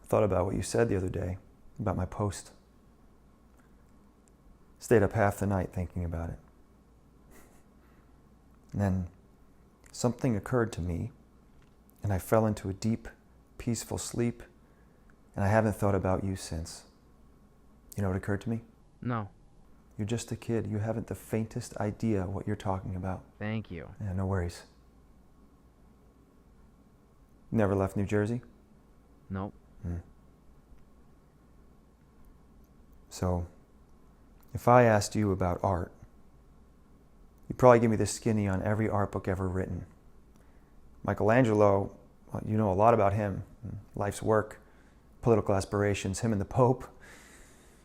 Thought about what you said the other day about my post. Stayed up half the night thinking about it. And then something occurred to me, and I fell into a deep, peaceful sleep, and I haven't thought about you since. You know what occurred to me? No. You're just a kid. You haven't the faintest idea what you're talking about. Thank you. Yeah, no worries. Never left New Jersey? Nope. So, if I asked you about art, you'd probably give me the skinny on every art book ever written. Michelangelo, well, you know a lot about him, life's work, political aspirations, him and the Pope,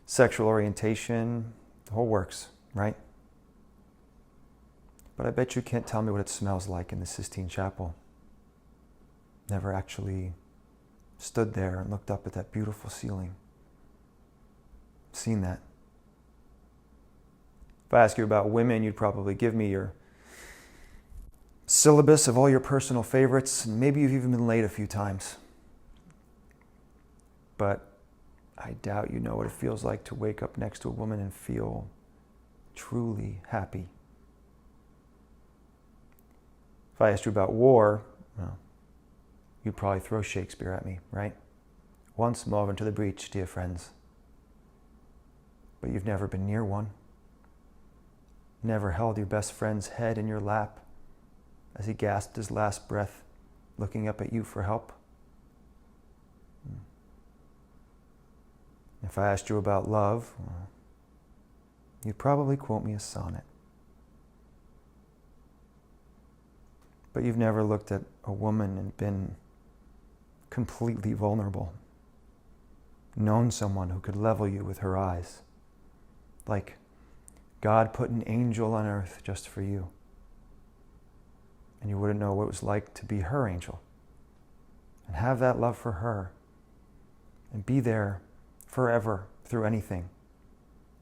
sexual orientation, the whole works, right? But I bet you can't tell me what it smells like in the Sistine Chapel. Never actually stood there and looked up at that beautiful ceiling. Seen that. If I ask you about women, you'd probably give me your syllabus of all your personal favorites, and maybe you've even been late a few times. But I doubt you know what it feels like to wake up next to a woman and feel truly happy. If I asked you about war, well, you'd probably throw Shakespeare at me, right? Once more into the breach, dear friends. But you've never been near one. Never held your best friend's head in your lap as he gasped his last breath, looking up at you for help. If I asked you about love, well, you'd probably quote me a sonnet. But you've never looked at a woman and been completely vulnerable. Known someone who could level you with her eyes. Like God put an angel on earth just for you. And you wouldn't know what it was like to be her angel. And have that love for her. And be there forever through anything.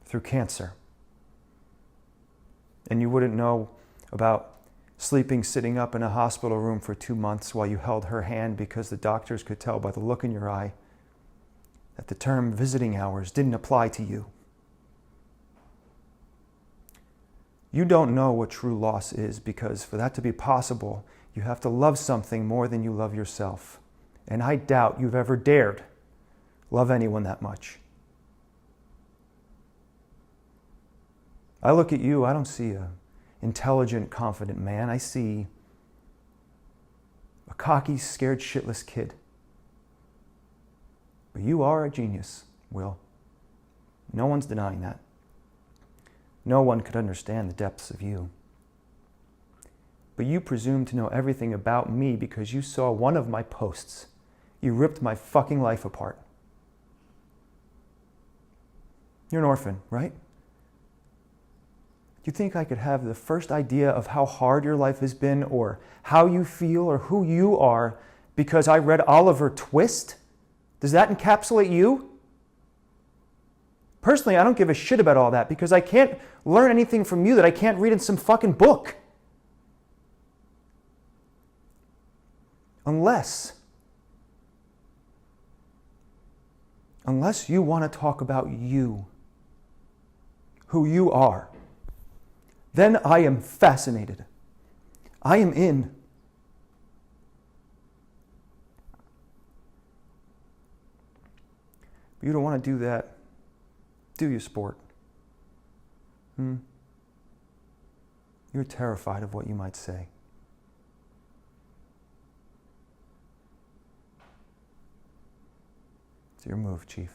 Through cancer. And you wouldn't know about sleeping sitting up in a hospital room for 2 months while you held her hand because the doctors could tell by the look in your eye that the term visiting hours didn't apply to you. You don't know what true loss is because for that to be possible, you have to love something more than you love yourself. And I doubt you've ever dared love anyone that much. I look at you, I don't see an intelligent, confident man. I see a cocky, scared, shitless kid. But you are a genius, Will. No one's denying that. No one could understand the depths of you. But you presume to know everything about me because you saw one of my posts. You ripped my fucking life apart. You're an orphan, right? Do you think I could have the first idea of how hard your life has been or how you feel or who you are because I read Oliver Twist? Does that encapsulate you? Personally, I don't give a shit about all that because I can't learn anything from you that I can't read in some fucking book. Unless you want to talk about you, who you are, then I am fascinated. I am in. But you don't want to do that. Do you, sport? You're terrified of what you might say. It's your move, Chief.